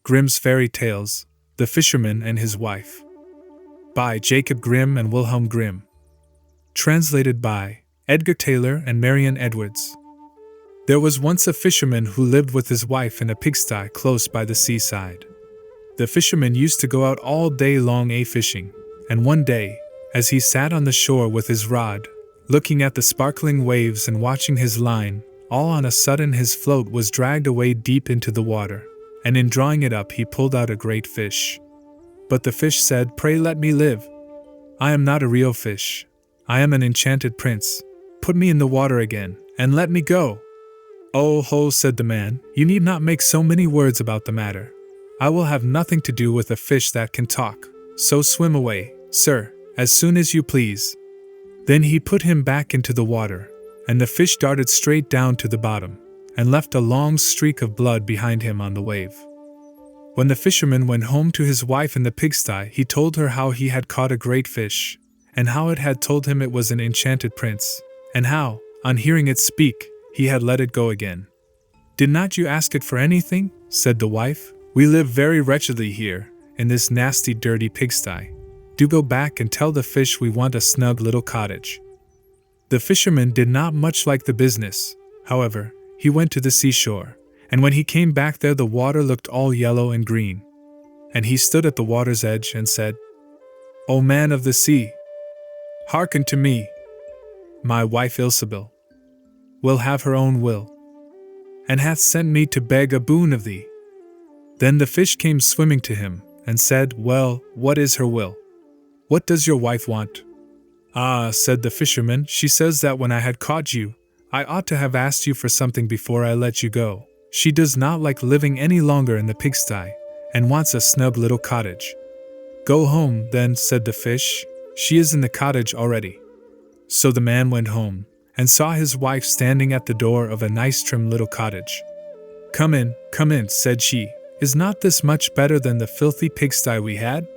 Grimm's Fairy Tales, The Fisherman and His Wife. By Jacob Grimm and Wilhelm Grimm. Translated by Edgar Taylor and Marian Edwards. There was once a fisherman who lived with his wife in a pigsty close by the seaside. The fisherman used to go out all day long fishing, and one day, as he sat on the shore with his rod, looking at the sparkling waves and watching his line, all on a sudden his float was dragged away deep into the water, and in drawing it up he pulled out a great fish. But the fish said, "Pray let me live. I am not a real fish. I am an enchanted prince. Put me in the water again, and let me go." "Oh ho," said the man, "you need not make so many words about the matter. I will have nothing to do with a fish that can talk, so swim away, sir, as soon as you please." Then he put him back into the water, and the fish darted straight down to the bottom, and left a long streak of blood behind him on the wave. When the fisherman went home to his wife in the pigsty, he told her how he had caught a great fish, and how it had told him it was an enchanted prince, and how, on hearing it speak, he had let it go again. "Did not you ask it for anything?" said the wife. "We live very wretchedly here, in this nasty dirty pigsty. Do go back and tell the fish we want a snug little cottage." The fisherman did not much like the business. However, he went to the seashore, and when he came back there the water looked all yellow and green. And he stood at the water's edge and said, "O man of the sea, hearken to me. My wife Ilsebil will have her own will, and hath sent me to beg a boon of thee." Then the fish came swimming to him, and said, "Well, what is her will? What does your wife want?" "Ah," said the fisherman, "she says that when I had caught you, I ought to have asked you for something before I let you go. She does not like living any longer in the pigsty, and wants a snug little cottage." "Go home, then," said the fish. "She is in the cottage already." So the man went home, and saw his wife standing at the door of a nice trim little cottage. Come in," said she. "Is not this much better than the filthy pigsty we had?"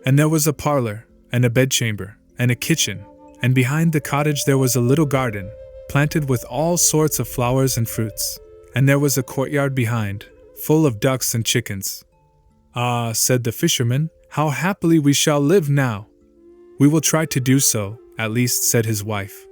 And there was a parlor, and a bedchamber, and a kitchen, and behind the cottage there was a little garden, planted with all sorts of flowers and fruits, and there was a courtyard behind, full of ducks and chickens. "Ah," said the fisherman, "how happily we shall live now!" "We will try to do so, at least," said his wife.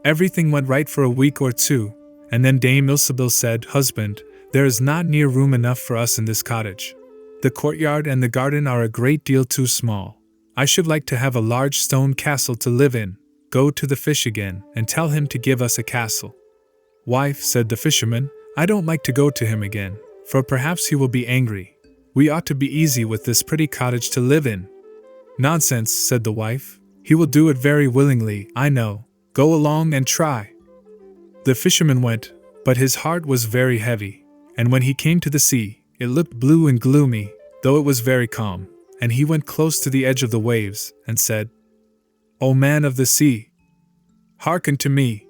Everything went right for a week or two, and then Dame Ilsebil said, "Husband, there is not near room enough for us in this cottage. The courtyard and the garden are a great deal too small. I should like to have a large stone castle to live in. Go to the fish again, and tell him to give us a castle." "Wife," said the fisherman, "I don't like to go to him again, for perhaps he will be angry. We ought to be easy with this pretty cottage to live in." "Nonsense," said the wife. "He will do it very willingly, I know. Go along and try." The fisherman went, but his heart was very heavy, and when he came to the sea, it looked blue and gloomy, though it was very calm, and he went close to the edge of the waves, and said, "O man of the sea, hearken to me.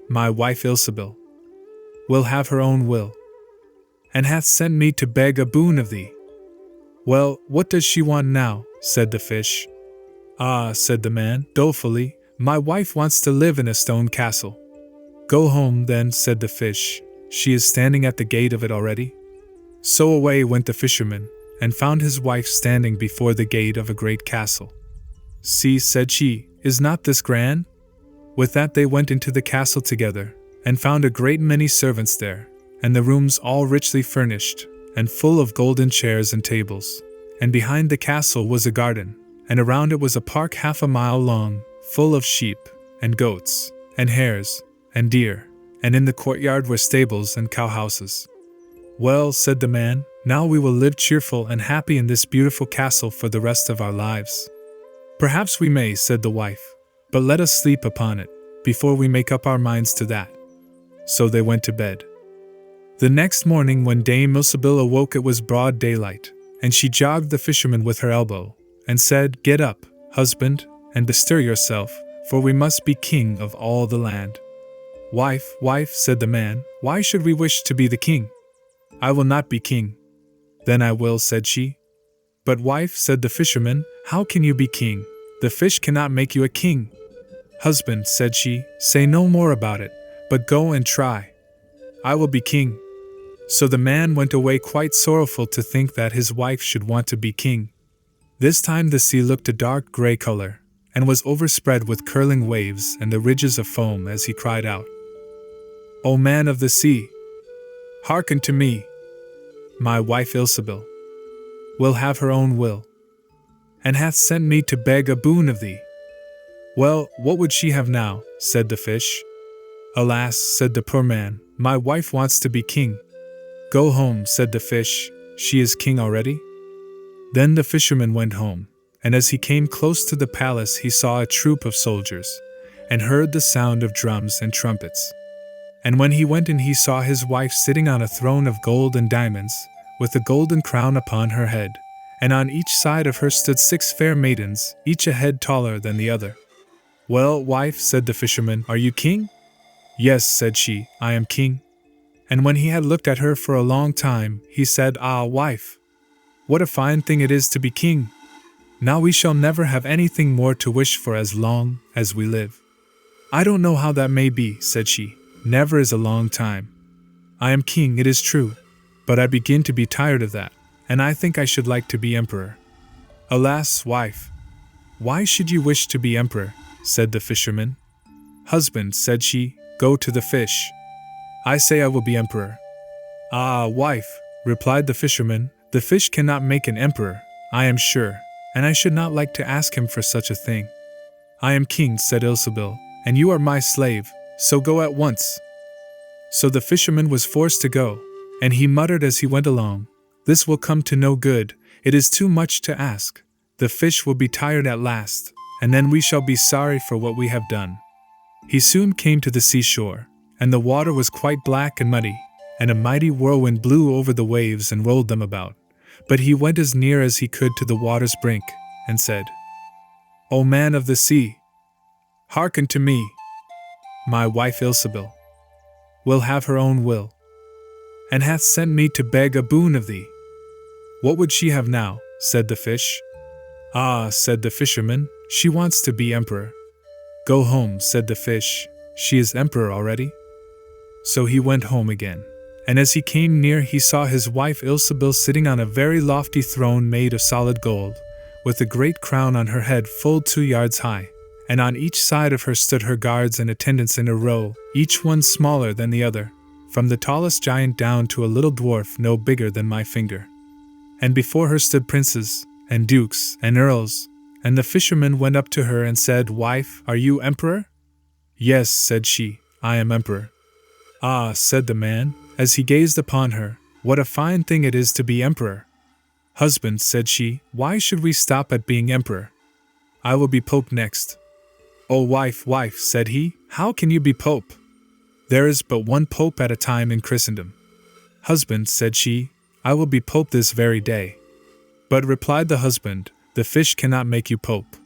My wife Ilsebil will have her own will, and hath sent me to beg a boon of thee." "Well, what does she want now?" said the fish. "Ah," said the man, dolefully, "my wife wants to live in a stone castle." "Go home, then," said the fish. "She is standing at the gate of it already." So away went the fisherman, and found his wife standing before the gate of a great castle. "See," said she, "is not this grand?" With that they went into the castle together, and found a great many servants there, and the rooms all richly furnished, and full of golden chairs and tables. And behind the castle was a garden, and around it was a park half a mile long, full of sheep, and goats, and hares, and deer, and in the courtyard were stables and cowhouses. "Well," said the man, "now we will live cheerful and happy in this beautiful castle for the rest of our lives." "Perhaps we may," said the wife, "but let us sleep upon it, before we make up our minds to that." So they went to bed. The next morning when Dame Ilsebil awoke it was broad daylight, and she jogged the fisherman with her elbow, and said, "Get up, husband, and bestir yourself, for we must be king of all the land." Wife," said the man, "why should we wish to be the king?" "I will not be king." "Then I will," said she. "But wife," said the fisherman, "how can you be king? The fish cannot make you a king." "Husband," said she, "say no more about it, but go and try." "I will be king." So the man went away quite sorrowful to think that his wife should want to be king. This time the sea looked a dark grey color, and was overspread with curling waves and the ridges of foam as he cried out, "O man of the sea, hearken to me. My wife Ilsebil will have her own will, and hath sent me to beg a boon of thee." "Well, what would she have now?" said the fish. "Alas," said the poor man, "my wife wants to be king." "Go home," said the fish, "she is king already." Then the fisherman went home, and as he came close to the palace he saw a troop of soldiers, and heard the sound of drums and trumpets. And when he went in he saw his wife sitting on a throne of gold and diamonds, with a golden crown upon her head, and on each side of her stood 6 fair maidens, each a head taller than the other. "Well, wife," said the fisherman, "are you king?" "Yes," said she, "I am king." And when he had looked at her for a long time, he said, "Ah, wife, what a fine thing it is to be king! Now we shall never have anything more to wish for as long as we live." "I don't know how that may be," said she. "Never is a long time. I am king, it is true, but I begin to be tired of that, and I think I should like to be emperor." "Alas, wife, why should you wish to be emperor?" said the fisherman. "Husband," said she, "go to the fish. I say I will be emperor." "Ah, wife," replied the fisherman, "the fish cannot make an emperor, I am sure, and I should not like to ask him for such a thing." "I am king," said Ilsebil, "and you are my slave, so go at once." So the fisherman was forced to go, and he muttered as he went along, "This will come to no good, it is too much to ask. The fish will be tired at last, and then we shall be sorry for what we have done." He soon came to the seashore, and the water was quite black and muddy, and a mighty whirlwind blew over the waves and rolled them about. But he went as near as he could to the water's brink, and said, "O man of the sea, hearken to me. My wife Ilsebil will have her own will, and hath sent me to beg a boon of thee." "What would she have now?" said the fish. "Ah," said the fisherman, "she wants to be emperor." "Go home," said the fish, "she is emperor already." So he went home again, and as he came near he saw his wife Ilsebil sitting on a very lofty throne made of solid gold, with a great crown on her head full 2 yards high, and on each side of her stood her guards and attendants in a row, each one smaller than the other, from the tallest giant down to a little dwarf no bigger than my finger. And before her stood princes, and dukes, and earls, and the fisherman went up to her and said, "Wife, are you emperor?" "Yes," said she, "I am emperor." "Ah," said the man, as he gazed upon her, "what a fine thing it is to be emperor." "Husband," said she, "why should we stop at being emperor? I will be pope next." "Oh, wife, wife," said he, "how can you be pope? There is but one pope at a time in Christendom." "Husband," said she, "I will be pope this very day." "But," replied the husband, "the fish cannot make you pope."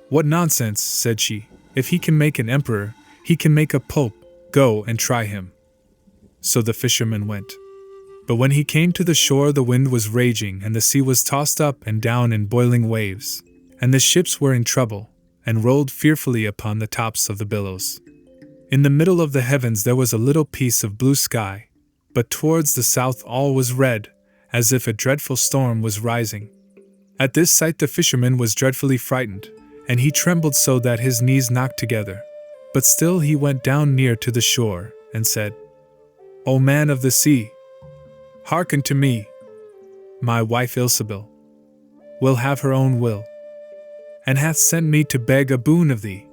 "What nonsense," said she, "if he can make an emperor, he can make a pope. Go and try him." So the fisherman went. But when he came to the shore the wind was raging and the sea was tossed up and down in boiling waves, and the ships were in trouble, and rolled fearfully upon the tops of the billows. In the middle of the heavens there was a little piece of blue sky, but towards the south all was red, as if a dreadful storm was rising. At this sight the fisherman was dreadfully frightened, and he trembled so that his knees knocked together. But still he went down near to the shore, and said, "O man of the sea, hearken to me. My wife Ilsebil will have her own will, and hath sent me to beg a boon of thee."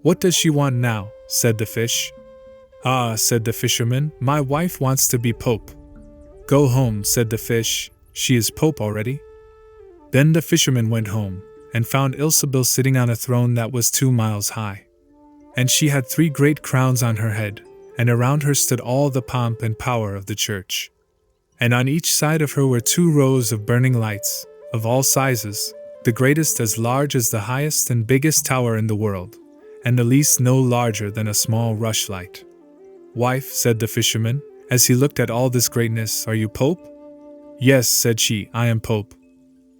"What does she want now?" said the fish. "Ah," said the fisherman, "my wife wants to be pope." "Go home," said the fish, "she is pope already." Then the fisherman went home, and found Ilsebil sitting on a throne that was 2 miles high. And she had 3 great crowns on her head, and around her stood all the pomp and power of the church. And on each side of her were 2 rows of burning lights, of all sizes, the greatest as large as the highest and biggest tower in the world, and the least no larger than a small rushlight. "Wife," said the fisherman, as he looked at all this greatness, "are you pope?" "Yes," said she, "I am pope."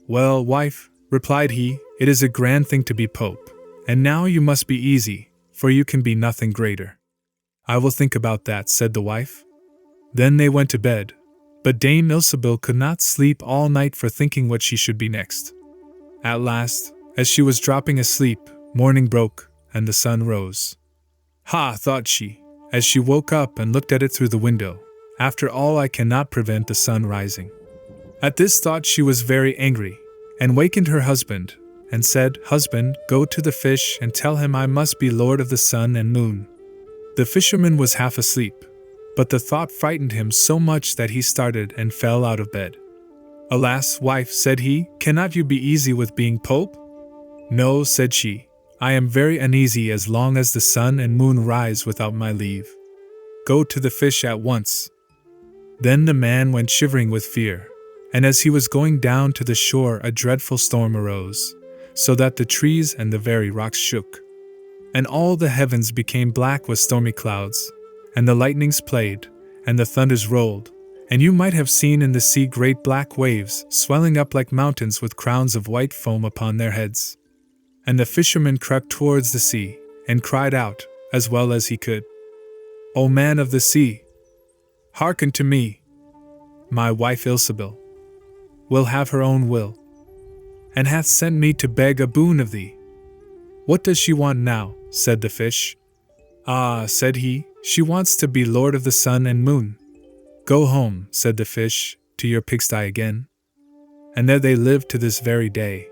"Well, wife," replied he, "it is a grand thing to be pope, and now you must be easy, for you can be nothing greater." "I will think about that," said the wife. Then they went to bed, but Dame Ilsebil could not sleep all night for thinking what she should be next. At last, as she was dropping asleep, morning broke, and the sun rose. Ha, thought she, as she woke up and looked at it through the window, after all I cannot prevent the sun rising. At this thought she was very angry, and wakened her husband, and said, Husband, go to the fish and tell him I must be lord of the sun and moon. The fisherman was half asleep, but the thought frightened him so much that he started and fell out of bed. Alas, wife, said he, cannot you be easy with being pope? No, said she, I am very uneasy as long as the sun and moon rise without my leave. Go to the fish at once. Then the man went shivering with fear, and as he was going down to the shore a dreadful storm arose, so that the trees and the very rocks shook. And all the heavens became black with stormy clouds, and the lightnings played, and the thunders rolled, and you might have seen in the sea great black waves swelling up like mountains with crowns of white foam upon their heads. And the fisherman crept towards the sea, and cried out, as well as he could, O man of the sea, hearken to me. My wife Ilsebil will have her own will, and hath sent me to beg a boon of thee. What does she want now? Said the fish. Ah, said he, she wants to be lord of the sun and moon. Go home, said the fish, to your pigsty again. And there they live to this very day.